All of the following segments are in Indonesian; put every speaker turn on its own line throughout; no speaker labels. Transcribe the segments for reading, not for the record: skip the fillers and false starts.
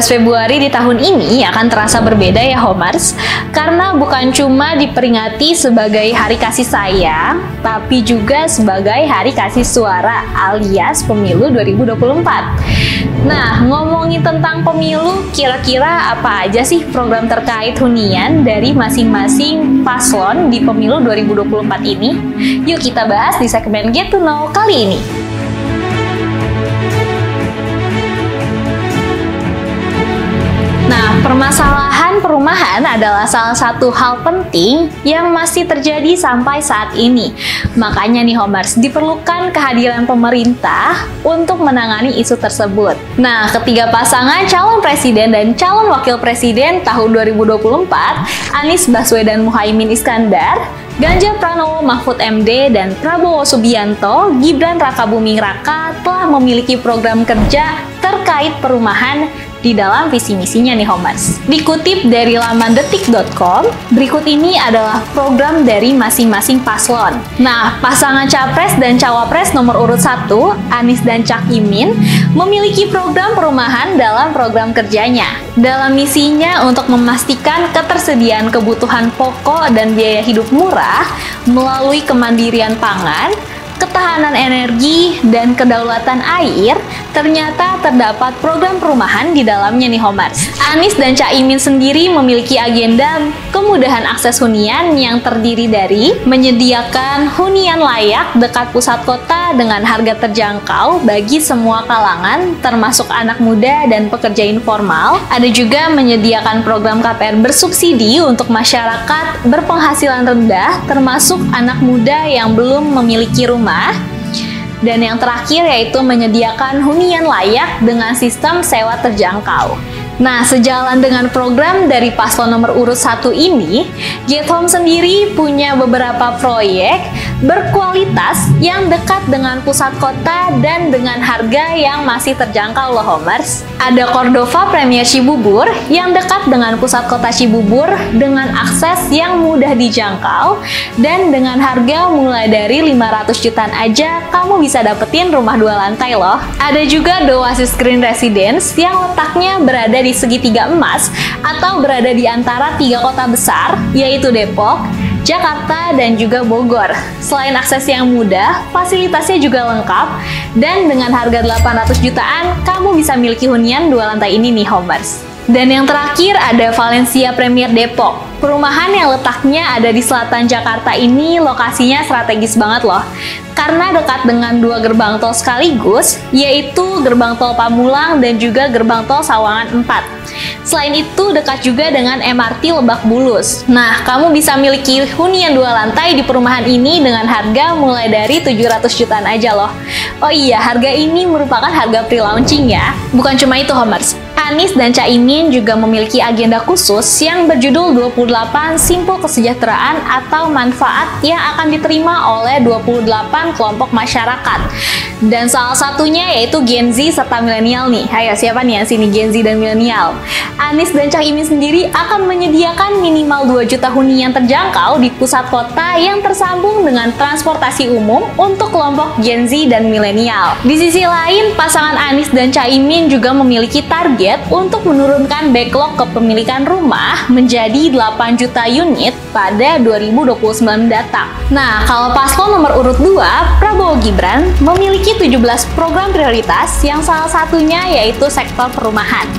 Februari di tahun ini akan terasa berbeda ya Homers, karena bukan cuma diperingati sebagai Hari Kasih Sayang, tapi juga sebagai Hari Kasih Suara alias Pemilu 2024. Nah, ngomongin tentang pemilu, kira-kira apa aja sih program terkait hunian dari masing-masing paslon di Pemilu 2024 ini? Yuk kita bahas di segmen Get to Know kali ini. Nah, permasalahan perumahan adalah salah satu hal penting yang masih terjadi sampai saat ini. Makanya nih Homers, diperlukan kehadiran pemerintah untuk menangani isu tersebut. Nah, ketiga pasangan calon presiden dan calon wakil presiden tahun 2024, Anies Baswedan Muhaimin Iskandar, Ganjar Pranowo Mahfud MD, dan Prabowo Subianto Gibran Rakabuming Raka telah memiliki program kerja terkait perumahan di dalam visi misinya nih Homers. Dikutip dari laman detik.com, berikut ini adalah program dari masing-masing paslon. Nah, pasangan Capres dan Cawapres nomor urut 1, Anies dan Cak Imin, memiliki program perumahan dalam program kerjanya. Dalam misinya untuk memastikan ketersediaan kebutuhan pokok dan biaya hidup murah melalui kemandirian pangan, ketahanan energi, dan kedaulatan air, ternyata terdapat program perumahan di dalamnya nih Homers. Anies dan Cak Imin sendiri memiliki agenda kemudahan akses hunian yang terdiri dari menyediakan hunian layak dekat pusat kota dengan harga terjangkau bagi semua kalangan, termasuk anak muda dan pekerja informal. Ada juga menyediakan program KPR bersubsidi untuk masyarakat berpenghasilan rendah, termasuk anak muda yang belum memiliki rumah. Dan yang terakhir yaitu menyediakan hunian layak dengan sistem sewa terjangkau. Nah, sejalan dengan program dari paslon nomor urut 1 ini, Get Home sendiri punya beberapa proyek berkualitas yang dekat dengan pusat kota dan dengan harga yang masih terjangkau loh Homers. Ada Cordova Premier Cibubur yang dekat dengan pusat kota Cibubur dengan akses yang mudah dijangkau dan dengan harga mulai dari 500 jutaan aja kamu bisa dapetin rumah 2 lantai loh. Ada juga The Oasis Green Residence yang letaknya berada di segitiga emas atau berada di antara 3 kota besar, yaitu Depok, Jakarta, dan juga Bogor. Selain akses yang mudah, fasilitasnya juga lengkap, dan dengan harga 800 jutaan, kamu bisa miliki hunian 2 lantai ini nih Homers. Dan yang terakhir ada Valencia Premier Depok. Perumahan yang letaknya ada di selatan Jakarta ini lokasinya strategis banget loh. Karena dekat dengan 2 gerbang tol sekaligus, yaitu gerbang tol Pamulang dan juga gerbang tol Sawangan 4. Selain itu dekat juga dengan MRT Lebak Bulus. Nah, kamu bisa miliki hunian 2 lantai di perumahan ini dengan harga mulai dari 700 jutaan aja loh. Oh iya, harga ini merupakan harga pre-launching ya. Bukan cuma itu Homers. Anies dan Cak Imin juga memiliki agenda khusus yang berjudul 28 Simpul Kesejahteraan atau manfaat yang akan diterima oleh 28 kelompok masyarakat. Dan salah satunya yaitu Gen Z serta milenial nih. Ayo, siapa nih yang sini Gen Z dan milenial? Anies dan Cak Imin sendiri akan menyediakan minimal 2 juta hunian terjangkau di pusat kota yang tersambung dengan transportasi umum untuk kelompok Gen Z dan milenial. Di sisi lain, pasangan Anies dan Cak Imin juga memiliki target untuk menurunkan backlog kepemilikan rumah menjadi 8 juta unit pada 2029 mendatang. Nah, kalau paslon nomor urut 2, Prabowo Gibran memiliki 17 program prioritas yang salah satunya yaitu sektor perumahan.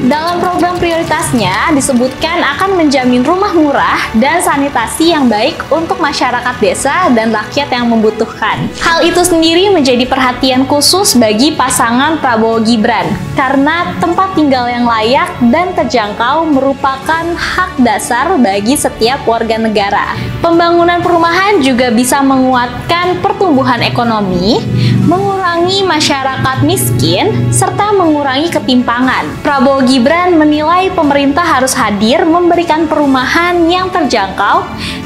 Dalam program prioritasnya disebutkan akan menjamin rumah murah dan sanitasi yang baik untuk masyarakat desa dan rakyat yang membutuhkan. Hal itu sendiri menjadi perhatian khusus bagi pasangan Prabowo Gibran karena tempat tinggal yang layak dan terjangkau merupakan hak dasar bagi setiap warga negara. Pembangunan perumahan juga bisa menguatkan pertumbuhan ekonomi, mengurangi masyarakat miskin, serta mengurangi ketimpangan. Prabowo Gibran menilai pemerintah harus hadir memberikan perumahan yang terjangkau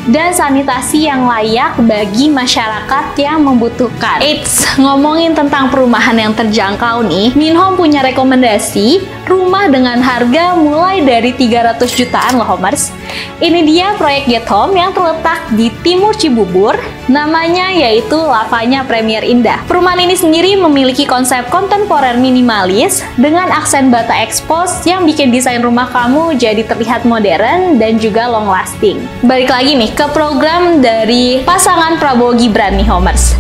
dan sanitasi yang layak bagi masyarakat yang membutuhkan. Eits, ngomongin tentang perumahan yang terjangkau nih, Minhome punya rekomendasi rumah dengan harga mulai dari 300 jutaan loh Homers. Ini dia proyek Get Home yang terletak di timur Cibubur, namanya yaitu Lavanya Premier Indah. Perumahan ini sendiri memiliki konsep kontemporer minimalis dengan aksen bata expose yang bikin desain rumah kamu jadi terlihat modern dan juga long lasting. Balik lagi nih ke program dari pasangan Prabowo Gibran nih Homers.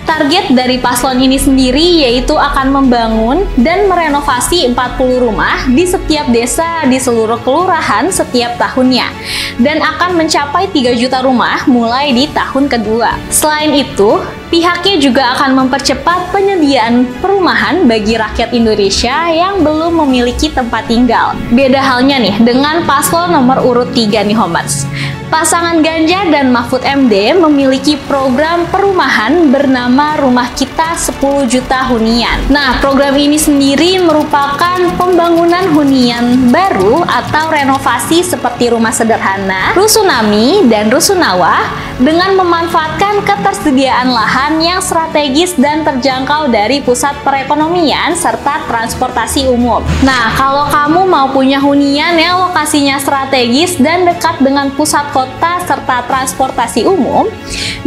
Target dari paslon ini sendiri yaitu akan membangun dan merenovasi 40 rumah di setiap desa di seluruh kelurahan setiap tahunnya dan akan mencapai 3 juta rumah mulai di tahun kedua. Selain itu, pihaknya juga akan mempercepat penyediaan perumahan bagi rakyat Indonesia yang belum memiliki tempat tinggal. Beda halnya nih dengan paslon nomor urut 3 nih Homers. Pasangan Ganjar dan Mahfud MD memiliki program perumahan bernama Rumah Kita 10 Juta Hunian. Nah, program ini sendiri merupakan pembangunan hunian baru atau renovasi seperti rumah sederhana, rusunami, dan rusunawa dengan memanfaatkan ketersediaan lahan yang strategis dan terjangkau dari pusat perekonomian serta transportasi umum. Nah, kalau kamu mau punya hunian yang lokasinya strategis dan dekat dengan pusat kota serta transportasi umum,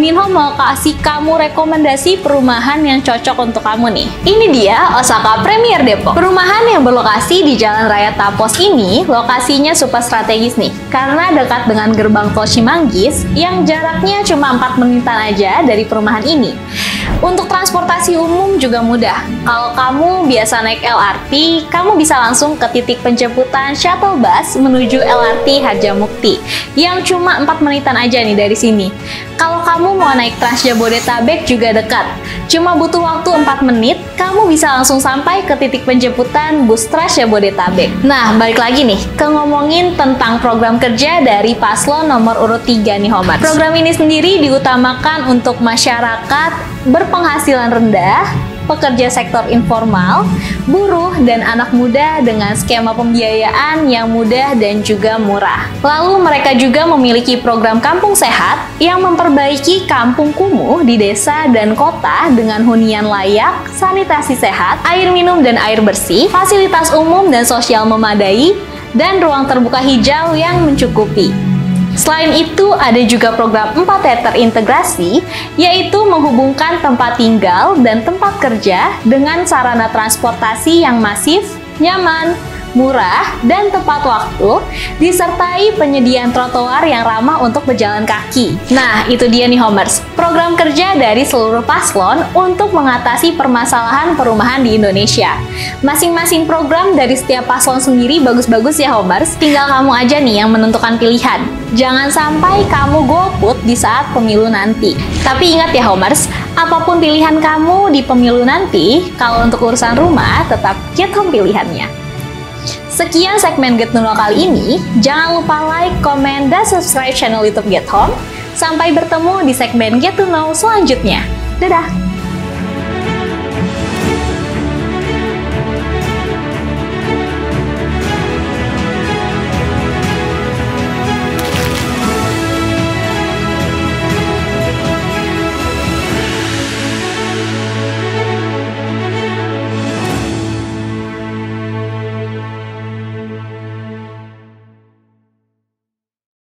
Minhome mau kasih kamu rekomendasi perumahan yang cocok untuk kamu nih. Ini dia Osaka Premier Depok. Perumahan yang berlokasi di Jalan Raya Tapos ini lokasinya super strategis nih, karena dekat dengan gerbang tol Cimanggis yang jaraknya cuma 4 menitan aja dari perumahan ini. Untuk transportasi umum juga mudah. Kalau kamu biasa naik LRT, kamu bisa langsung ke titik penjemputan shuttle bus menuju LRT Harjamukti yang cuma 4 menitan aja nih dari sini. Kalau kamu mau naik Trans Jabodetabek juga dekat. Cuma butuh waktu 4 menit, kamu bisa langsung sampai ke titik penjemputan bus Trans Jabodetabek. Nah, balik lagi nih ke ngomongin tentang program kerja dari paslon nomor urut 3 nih Homers. Program ini sendiri diutamakan untuk masyarakat berpenghasilan rendah, pekerja sektor informal, buruh, dan anak muda dengan skema pembiayaan yang mudah dan juga murah. Lalu mereka juga memiliki program kampung sehat yang memperbaiki kampung kumuh di desa dan kota dengan hunian layak, sanitasi sehat, air minum dan air bersih, fasilitas umum dan sosial memadai, dan ruang terbuka hijau yang mencukupi. Selain itu, ada juga program 4T terintegrasi, yaitu menghubungkan tempat tinggal dan tempat kerja dengan sarana transportasi yang masif, nyaman, murah, dan tepat waktu, disertai penyediaan trotoar yang ramah untuk pejalan kaki. Nah, itu dia nih Homers, program kerja dari seluruh paslon untuk mengatasi permasalahan perumahan di Indonesia. Masing-masing program dari setiap paslon sendiri bagus-bagus ya Homers, tinggal kamu aja nih yang menentukan pilihan. Jangan sampai kamu golput di saat pemilu nanti. Tapi ingat ya Homers, apapun pilihan kamu di pemilu nanti, kalau untuk urusan rumah, tetap Get Home pilihannya. Sekian segmen Get to Know kali ini. Jangan lupa like, komen, dan subscribe channel YouTube Get Home. Sampai bertemu di segmen Get to Know selanjutnya. Dadah!